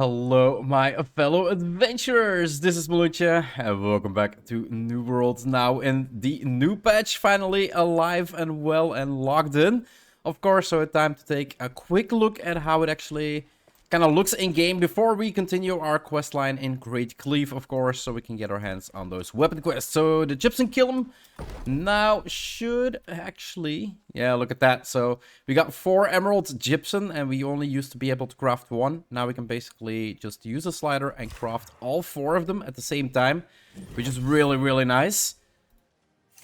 Hello, my fellow adventurers! This is Mloentje, and welcome back to New World. Now in the new patch, finally alive and well and logged in. Of course, so it's time to take a quick look at how it actually kind of looks in-game before we continue our quest line in Great Cleave, of course, so we can get our hands on those weapon quests. So the gypsum kiln now should actually... Yeah, look at that. So we got 4 emerald gypsum, and we only used to be able to craft 1. Now we can basically just use a slider and craft all 4 of them at the same time, which is really nice.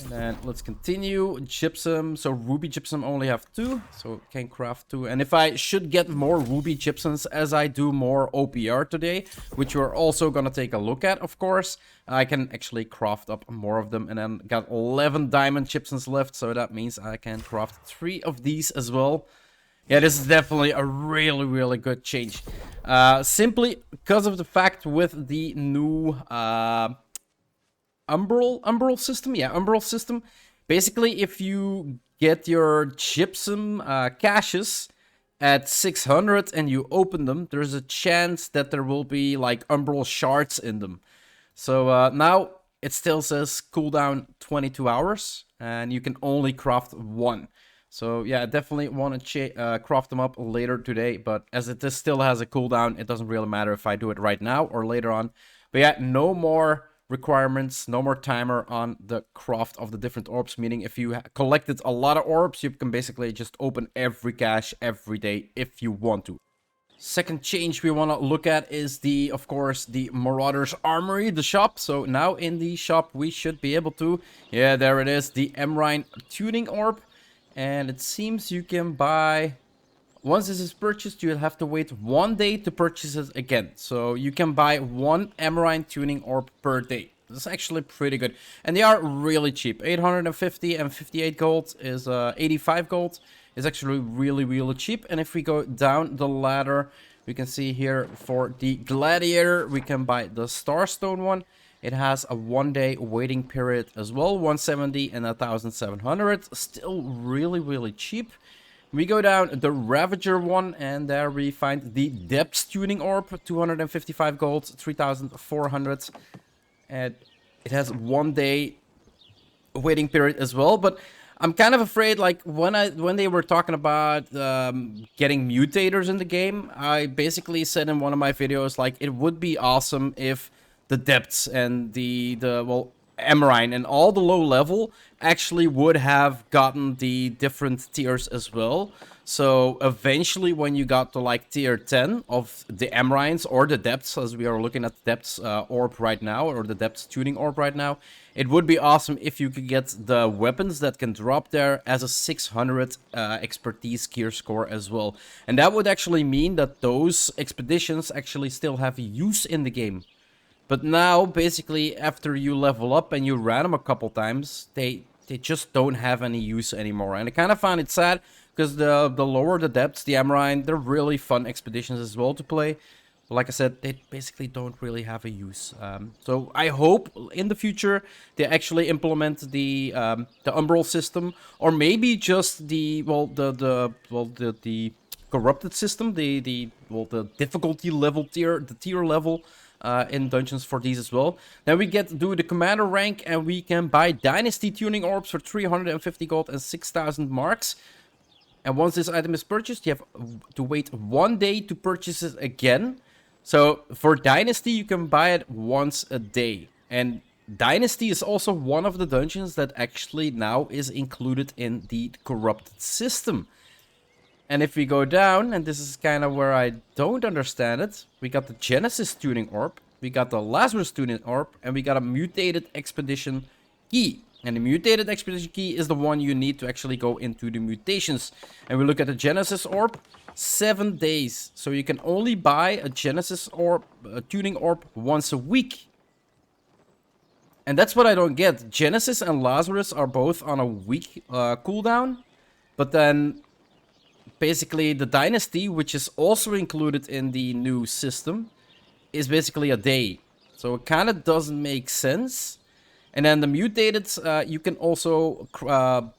And then let's continue. Gypsum. So ruby gypsum only have 2. So can craft 2. And if I should get more ruby gypsums as I do more OPR today, which we're also going to take a look at, of course, I can actually craft up more of them. And then got 11 diamond gypsums left. So that means I can craft 3 of these as well. Yeah, this is definitely a really good change. Simply because of the fact with the new... umbral system. Yeah, umbral system. Basically, if you get your gypsum caches at 600 and you open them, there's a chance that there will be like umbral shards in them. So now it still says cooldown 22 hours and you can only craft 1. So yeah, I definitely want to craft them up later today, but as it still has a cooldown, it doesn't really matter if I do it right now or later on. But yeah, no more requirements, no more timer on the craft of the different orbs, meaning if you collected a lot of orbs, you can basically just open every cache every day if you want to. Second change we want to look at is of course, the Marauder's Armory, the shop. So now in the shop we should be able to, yeah, there it is, the Emerine Tuning Orb. And it seems you can buy... Once this is purchased, you'll have to wait 1 day to purchase it again. So you can buy 1 Emerine Tuning Orb per day. This is actually pretty good. And they are really cheap. 850 and 58 gold is 85 gold. Is actually really cheap. And if we go down the ladder, we can see here for the Gladiator, we can buy the Starstone one. It has a 1 day waiting period as well. 170 and 1700. Still really cheap. We go down the Ravager one, and there we find the Depths Tuning Orb, 255 gold, 3,400. And it has 1 day waiting period as well. But I'm kind of afraid, like, when they were talking about getting mutators in the game, I basically said in one of my videos, like, it would be awesome if the Depths and well, Emerine and all the low level actually would have gotten the different tiers as well. So eventually when you got to like tier 10 of the Emerines or the Depths, as we are looking at the Depths orb right now, or the Depths tuning orb right now, it would be awesome if you could get the weapons that can drop there as a 600 expertise gear score as well. And that would actually mean that those expeditions actually still have use in the game. But now, basically, after you level up and you ran them a couple times, they just don't have any use anymore. And I kind of find it sad, because the lower the depths, the Emerine, they're really fun expeditions as well to play. But like I said, they basically don't really have a use. So I hope in the future they actually implement the umbral system, or maybe just the corrupted system, the difficulty level the tier level. In dungeons for these as well. Then we do the commander rank, and we can buy dynasty tuning orbs for 350 gold and 6,000 marks. And once this item is purchased, you have to wait 1 day to purchase it again. So for dynasty, you can buy it once a day. And dynasty is also one of the dungeons that actually now is included in the corrupted system. And if we go down, and this is kind of where I don't understand it, we got the Genesis Tuning Orb, we got the Lazarus Tuning Orb, and we got a Mutated Expedition Key. And the Mutated Expedition Key is the one you need to actually go into the mutations. And we look at the Genesis Orb, 7 days. So you can only buy a Genesis Orb, a Tuning Orb, once a week. And that's what I don't get. Genesis and Lazarus are both on a week cooldown, but then... basically, the Dynasty, which is also included in the new system, is basically a day. So it kind of doesn't make sense. And then the Mutated, you can also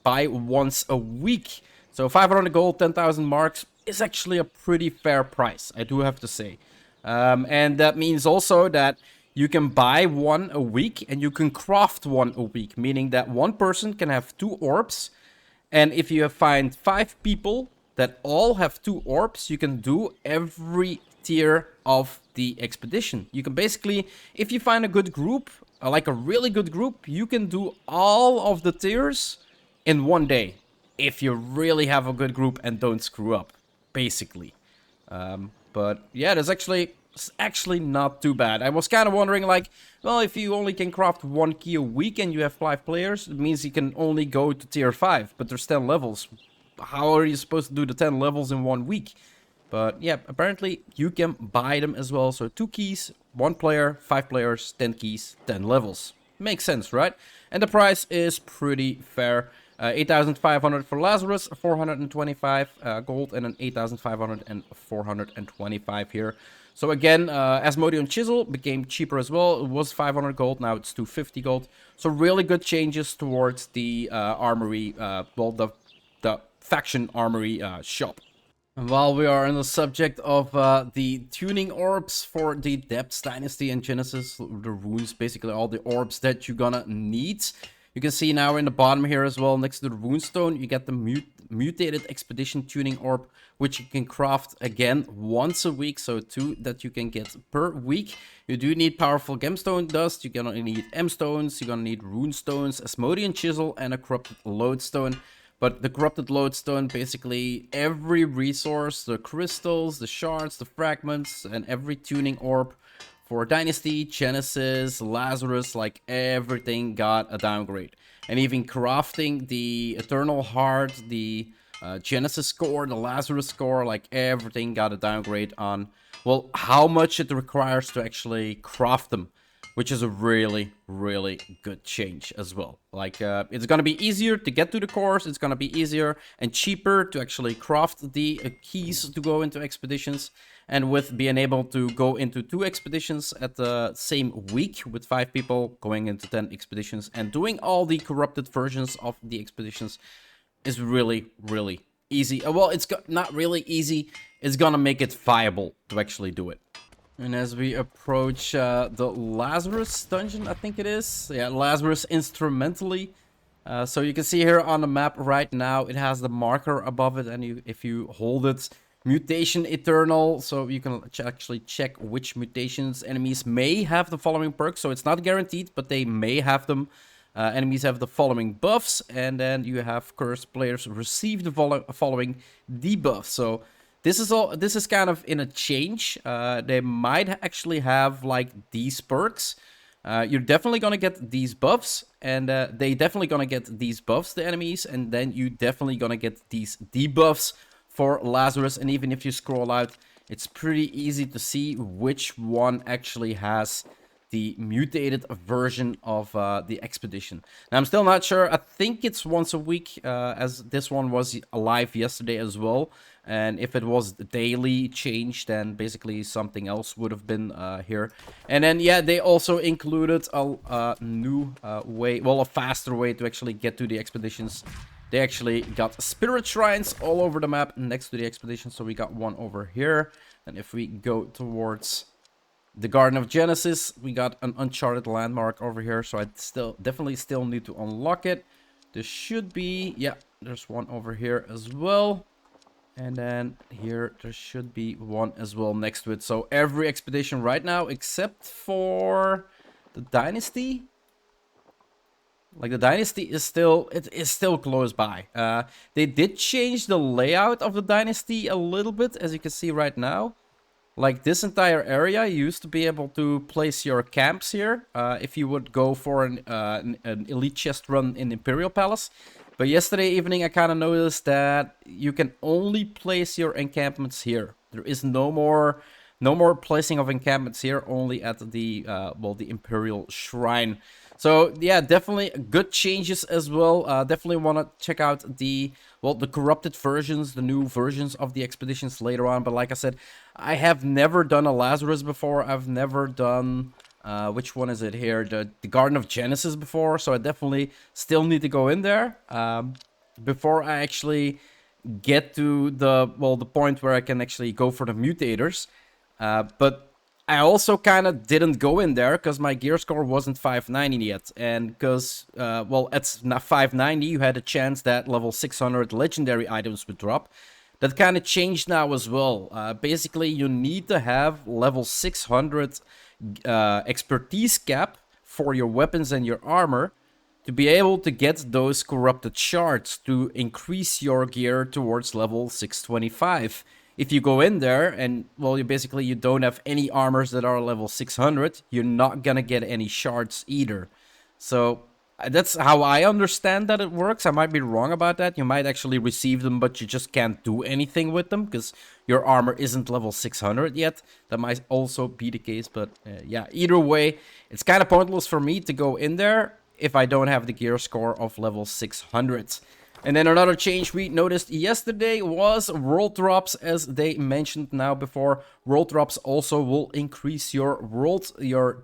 buy once a week. So 500 gold, 10,000 marks is actually a pretty fair price, I do have to say. And that means also that you can buy one a week and you can craft one a week, meaning that one person can have 2 orbs. And if you find 5 people that all have 2 orbs, you can do every tier of the expedition. You can basically, if you find a good group, like a really good group, you can do all of the tiers in one day. If you really have a good group and don't screw up, basically. But yeah, it's actually not too bad. I was kind of wondering, like, well, if you only can craft 1 key a week and you have 5 players, it means you can only go to tier 5, but there's 10 levels. How are you supposed to do the 10 levels in 1 week? But yeah, apparently you can buy them as well. So 2 keys, 1 player, 5 players, 10 keys, 10 levels. Makes sense, right? And the price is pretty fair. 8,500 for Lazarus, 425 gold, and an 8,500 and 425 here. So again, Asmodean Chisel became cheaper as well. It was 500 gold, now it's 250 gold. So really good changes towards the armory, well, the faction armory shop. And while we are on the subject of the tuning orbs for the Depths Dynasty and Genesis, the runes, basically all the orbs that you're gonna need. You can see now in the bottom here as well, next to the runestone, you get the mutated expedition tuning orb, which you can craft again once a week. So 2 that you can get per week. You do need powerful gemstone dust. You're gonna need M stones. You're gonna need rune stones, Asmodean chisel, and a corrupted lodestone. But the corrupted lodestone, basically every resource, the crystals, the shards, the fragments, and every tuning orb for Dynasty, Genesis, Lazarus, like everything got a downgrade. And even crafting the Eternal Heart, the Genesis score, the Lazarus score, like everything got a downgrade on, well, how much it requires to actually craft them. Which is a really, really good change as well. Like, it's gonna be easier to get to the cores, it's gonna be easier and cheaper to actually craft the keys to go into expeditions. And with being able to go into 2 expeditions at the same week with 5 people, going into 10 expeditions and doing all the corrupted versions of the expeditions is really, really easy. Well, it's not really easy, it's gonna make it viable to actually do it. And as we approach the Lazarus dungeon, I think it is. Yeah, Lazarus instrumentally. So you can see here on the map right now, it has the marker above it. And if you hold it, mutation eternal. So you can actually check which mutations enemies may have the following perks. So it's not guaranteed, but they may have them. Enemies have the following buffs. And then you have cursed players receive the following debuffs. So this is kind of in a change. They might actually have like these perks. You're definitely gonna get these buffs, and they definitely gonna get these buffs, the enemies, and then you definitely gonna get these debuffs for Lazarus. And even if you scroll out, it's pretty easy to see which one actually has the mutated version of the expedition. Now, I'm still not sure. I think it's once a week, as this one was alive yesterday as well. And if it was daily change, then basically something else would have been here. And then, yeah, they also included a new way, well, a faster way to actually get to the expeditions. They actually got spirit shrines all over the map next to the expedition. So we got one over here. And if we go towards the Garden of Genesis, we got an uncharted landmark over here. So I definitely still need to unlock it. There should be, yeah, there's one over here as well. And then here, there should be one as well next to it. So every expedition right now, except for the Dynasty. Like, the Dynasty is still, it is still close by. They did change the layout of the Dynasty a little bit, as you can see right now. Like, this entire area, you used to be able to place your camps here. If you would go for an elite chest run in Imperial Palace. But yesterday evening, I kind of noticed that you can only place your encampments here. There is no more placing of encampments here, only at the, well, the Imperial Shrine. So, yeah, definitely good changes as well. Definitely want to check out the, well, the corrupted versions, the new versions of the expeditions later on. But like I said, I have never done a Lazarus before. I've never done... which one is it here? The Garden of Genesis before. So I definitely still need to go in there before I actually get to the, well, the point where I can actually go for the mutators. But I also kind of didn't go in there because my gear score wasn't 590 yet. And because, well, at 590, you had a chance that level 600 legendary items would drop. That kind of changed now as well. Basically, you need to have level 600 expertise cap for your weapons and your armor to be able to get those corrupted shards to increase your gear towards level 625. If you go in there and, well, you don't have any armors that are level 600, you're not gonna get any shards either. So that's how I understand that it works. I might be wrong about that. You might actually receive them, but you just can't do anything with them because your armor isn't level 600 yet. That might also be the case, but yeah, either way, it's kind of pointless for me to go in there if I don't have the gear score of level 600. And then another change we noticed yesterday was world drops, as they mentioned now before. World drops also will increase your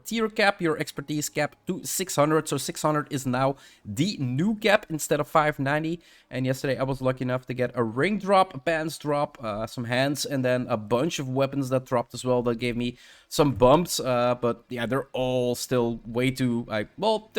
tier cap, your expertise cap to 600. So 600 is now the new cap instead of 590. And yesterday I was lucky enough to get a ring drop, a pants drop, some hands, and then a bunch of weapons that dropped as well. That gave me some bumps. But yeah, they're all still way too, well,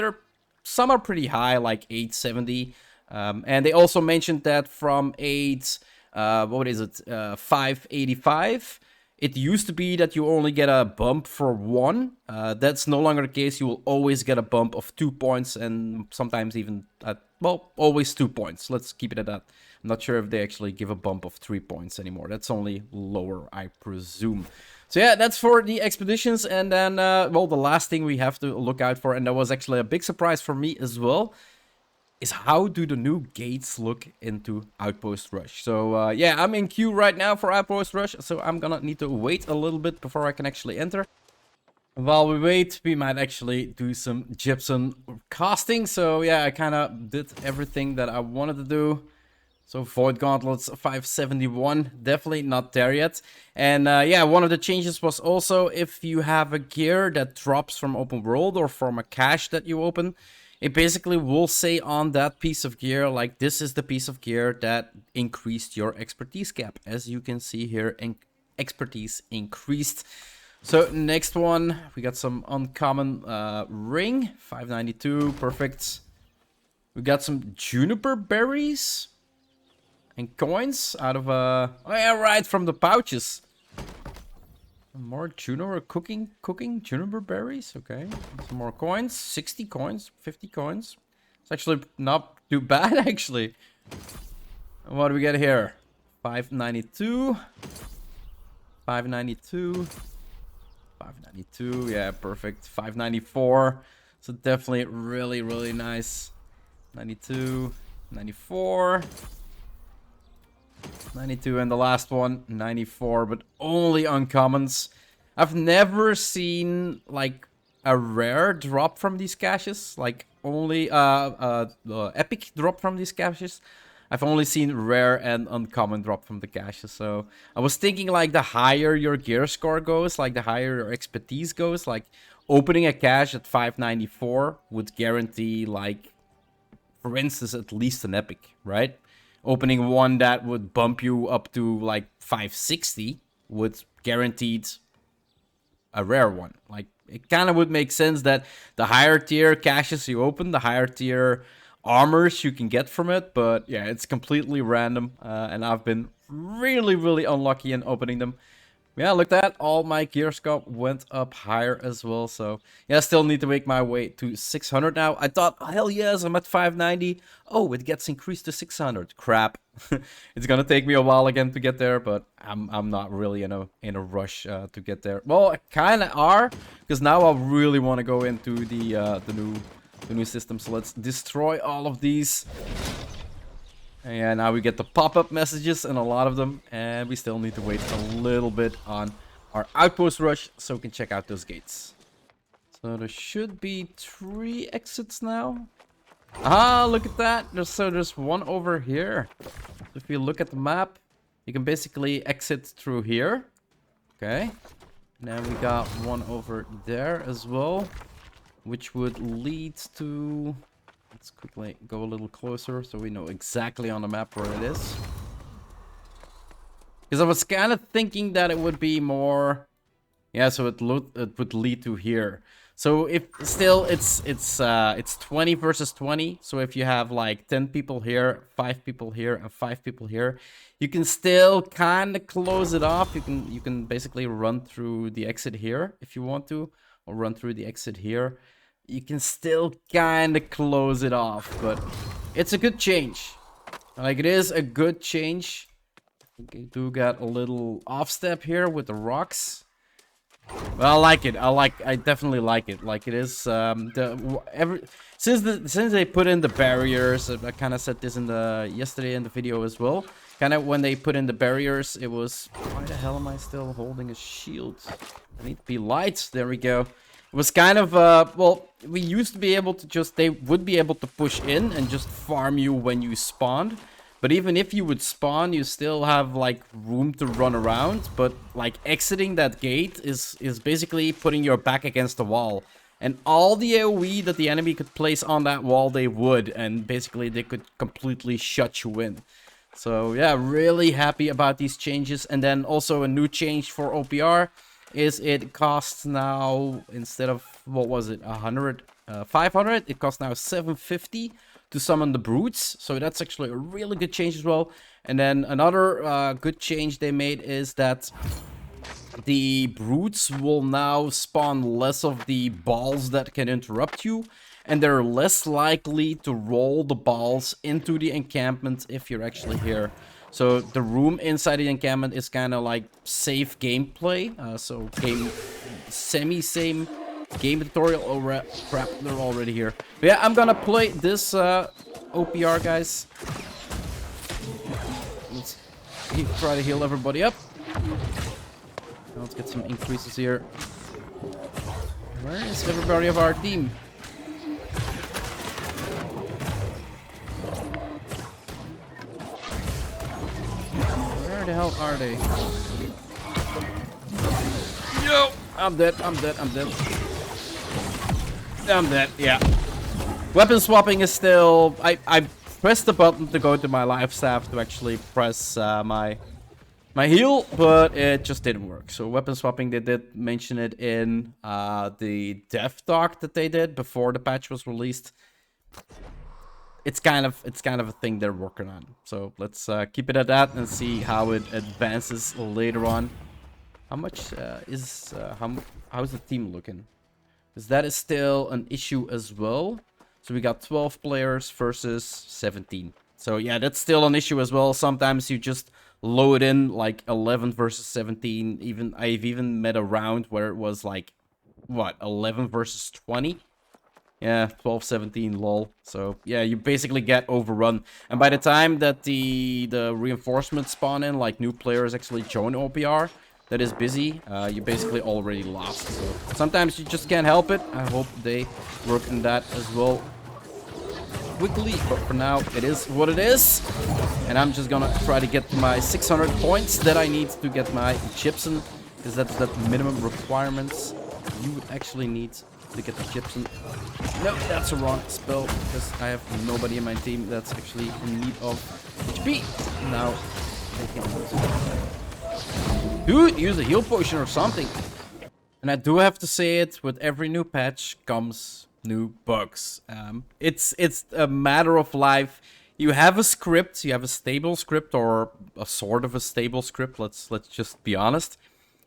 some are pretty high, like 870. And they also mentioned that from 585, it used to be that you only get a bump for 1. That's no longer the case. You will always get a bump of 2 points and sometimes even, well, always 2 points. Let's keep it at that. I'm not sure if they actually give a bump of 3 points anymore. That's only lower, I presume. So yeah, that's for the expeditions. And then, well, the last thing we have to look out for, and that was actually a big surprise for me as well, is how do the new gates look into Outpost Rush. So yeah, I'm in queue right now for Outpost Rush, so I'm gonna need to wait a little bit before I can actually enter. While we wait, we might actually do some gypsum casting. So yeah, I kind of did everything that I wanted to do. So Void Gauntlets 571, definitely not there yet. And yeah, one of the changes was also if you have a gear that drops from open world or from a cache that you open, it basically will say on that piece of gear, like, this is the piece of gear that increased your expertise cap. As you can see here, expertise increased. So next one, we got some uncommon ring, 592, perfect. We got some juniper berries and coins out of, oh yeah, right, from the pouches. More juniper cooking juniper berries. Okay, some more coins. 60 coins, 50 coins. It's actually not too bad, actually. And what do we get here? 592. 592. 592. Yeah, perfect. 594. So definitely really, really nice. 92. 94. 92, and the last one, 94, but only uncommons. I've never seen, like, a rare drop from these caches. Like, only epic drop from these caches. I've only seen rare and uncommon drop from the caches. So I was thinking, like, the higher your gear score goes, like, the higher your expertise goes, like, opening a cache at 594 would guarantee, like, for instance, at least an epic, right? Opening one that would bump you up to like 560 would guaranteed a rare one. Like, it kind of would make sense that the higher tier caches you open, the higher tier armors you can get from it. But yeah, it's completely random. And I've been really, really unlucky in opening them. Yeah, look at that. All my gear scope went up higher as well. So yeah, I still need to make my way to 600 now. I thought, oh, hell yes, I'm at 590. Oh, it gets increased to 600. Crap. It's gonna take me a while again to get there, but I'm not really in a rush to get there. Well, I kind of are, because now I really want to go into the new system. So let's destroy all of these. And now we get the pop-up messages, and a lot of them, and we still need to wait a little bit on our Outpost Rush so we can check out those gates. So there should be 3 exits now. Ah, look at that. There's one over here. If you look at the map, you can basically exit through here. Okay. And then we got one over there as well, which would lead to... Let's quickly go a little closer so we know exactly on the map where it is. Because I was kind of thinking that it would be more Yeah, so it would lead to here. So if still it's 20 versus 20. So if you have like 10 people here, 5 people here, and 5 people here, you can still kind of close it off. You can basically run through the exit here if you want to, or run through the exit here. You can still kind of close it off, but it's a good change. Like, it is a good change. We do got a little off step here with the rocks. Well, I like it. I definitely like it. Like, it is since they put in the barriers. I kind of said this in yesterday in the video as well. Kind of when they put in the barriers, it was, why the hell am I still holding a shield? I need to be light. There we go. It was kind of well, we used to be able to they would be able to push in and just farm you when you spawned. But even if you would spawn, you still have like room to run around. But like exiting that gate is basically putting your back against the wall. And all the AoE that the enemy could place on that wall, they would. And basically they could completely shut you in. So yeah, really happy about these changes. And then also a new change for OPR is it costs now, instead of, what was it, 500, it costs now 750 to summon the brutes. So that's actually a really good change as well. And then another good change they made is that the brutes will now spawn less of the balls that can interrupt you, and they're less likely to roll the balls into the encampment if you're actually here. So the room inside the encampment is kind of like safe gameplay. So semi-same game tutorial. Oh crap, they're already here. But yeah, I'm gonna play this OPR, guys. Let's try to heal everybody up. Now let's get some increases here. Where is everybody of our team? Where the hell are they? Yo! I'm dead, I'm dead, I'm dead. I'm dead, yeah. Weapon swapping is still... I pressed the button to go to my life staff to actually press my heal, but it just didn't work. So weapon swapping, they did mention it in the dev talk that they did before the patch was released. It's kind of a thing they're working on. So let's keep it at that and see how it advances later on. How much how's the team looking? Because that is still an issue as well. So we got 12 players versus 17. So yeah, that's still an issue as well. Sometimes you just load in like 11 versus 17. I've even met a round where it was like, what, 11 versus 20? Yeah, 12-17, lol. So yeah, you basically get overrun. And by the time that the reinforcements spawn in, like new players actually join OPR that is busy, you basically already lost. So sometimes you just can't help it. I hope they work in that as well quickly, but for now it is what it is. And I'm just gonna try to get my 600 points that I need to get my gypsum, because that's the minimum requirements you would actually need to get the gypsum. No, that's a wrong spell, because I have nobody in my team that's actually in need of HP. Now they can dude, use a heal potion or something. And I do have to say it, with every new patch comes new bugs. It's a matter of life. You have a script, you have a stable script, or a sort of a stable script, let's just be honest.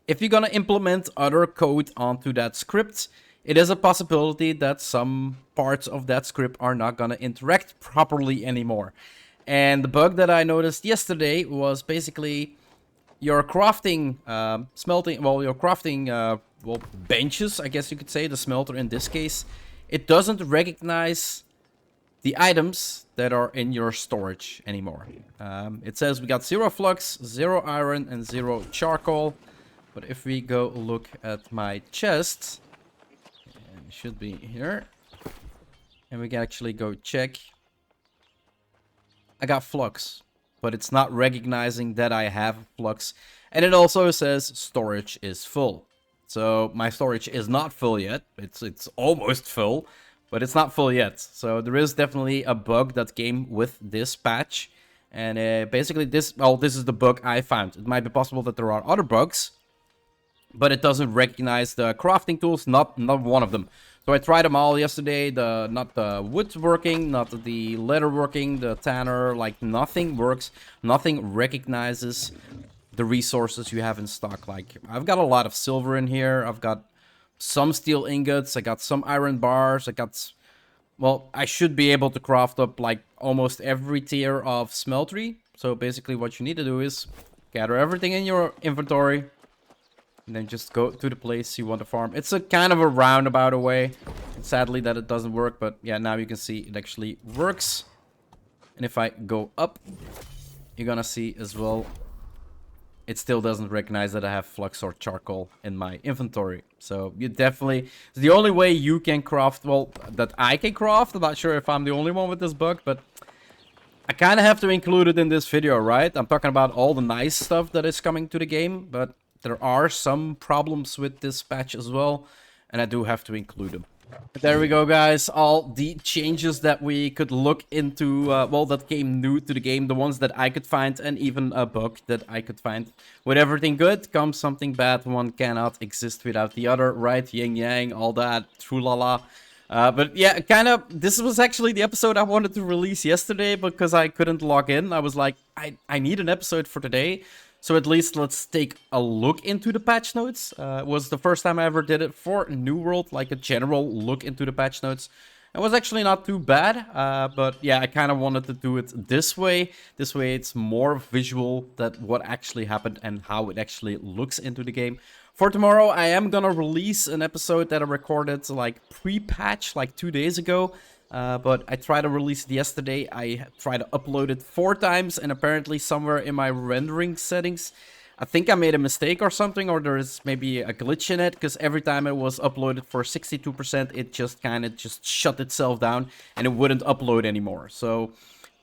If you're gonna implement other code onto that script, it is a possibility that some parts of that script are not gonna interact properly anymore. And the bug that I noticed yesterday was basically your crafting, benches, I guess you could say, the smelter in this case, it doesn't recognize the items that are in your storage anymore. It says we got 0 flux, 0 iron, and 0 charcoal. But if we go look at my chest, it should be here, and we can actually go check. I got flux, but it's not recognizing that I have flux. And it also says storage is full. So my storage is not full yet. It's almost full, but it's not full yet. So there is definitely a bug that came with this patch. And basically this is the bug I found. It might be possible that there are other bugs. but it doesn't recognize the crafting tools, not one of them. So I tried them all yesterday, not the wood working, not the leather working, the tanner, like nothing works, nothing recognizes the resources you have in stock. Like, I've got a lot of silver in here, I've got some steel ingots, I got some iron bars, well, I should be able to craft up like almost every tier of smeltery. So basically what you need to do is gather everything in your inventory, and then just go to the place you want to farm. It's a kind of a roundabout way. Sadly that it doesn't work, but yeah, now you can see it actually works. And if I go up, you're gonna see as well, it still doesn't recognize that I have flux or charcoal in my inventory. So you definitely, it's the only way you can craft, well, that I can craft. I'm not sure if I'm the only one with this bug, but I kind of have to include it in this video, right? I'm talking about all the nice stuff that is coming to the game, but there are some problems with this patch as well, and I do have to include them. There we go, guys. All the changes that we could look into, well, that came new to the game, the ones that I could find, and even a bug that I could find. With everything good comes something bad. One cannot exist without the other, right? Yin yang, all that, true-la-la. But yeah, kind of, this was actually the episode I wanted to release yesterday because I couldn't log in. I was like, I need an episode for today. So at least let's take a look into the patch notes. It was the first time I ever did it for New World, like a general look into the patch notes. It was actually not too bad, but yeah, I kind of wanted to do it this way. This way it's more visual that what actually happened and how it actually looks into the game. For tomorrow, I am gonna release an episode that I recorded like pre-patch, like 2 days ago. But I tried to release it yesterday. I tried to upload it 4 times, and apparently somewhere in my rendering settings, I think I made a mistake or something, or there is maybe a glitch in it, because every time it was uploaded for 62%, it just kind of just shut itself down, and it wouldn't upload anymore. So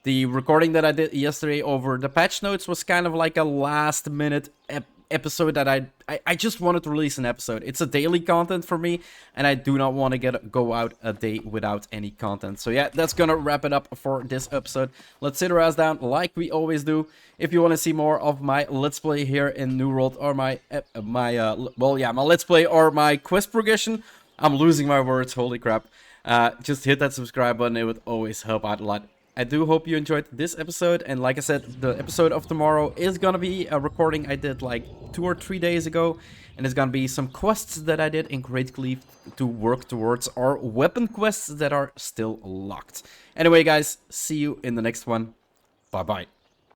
the recording that I did yesterday over the patch notes was kind of like a last minute episode that I just wanted to release an episode. It's a daily content for me, and I do not want to go out a day without any content. So yeah, that's gonna wrap it up for this episode. Let's sit our ass down like we always do. If you want to see more of my Let's Play here in New World, or my Let's Play or my quest progression, I'm losing my words, holy crap. Just hit that subscribe button, it would always help out a lot. I do hope you enjoyed this episode, and like I said, the episode of tomorrow is gonna be a recording I did like 2 or 3 days ago, and it's gonna be some quests that I did in Great Cleave to work towards, or weapon quests that are still locked. Anyway, guys, see you in the next one. Bye-bye.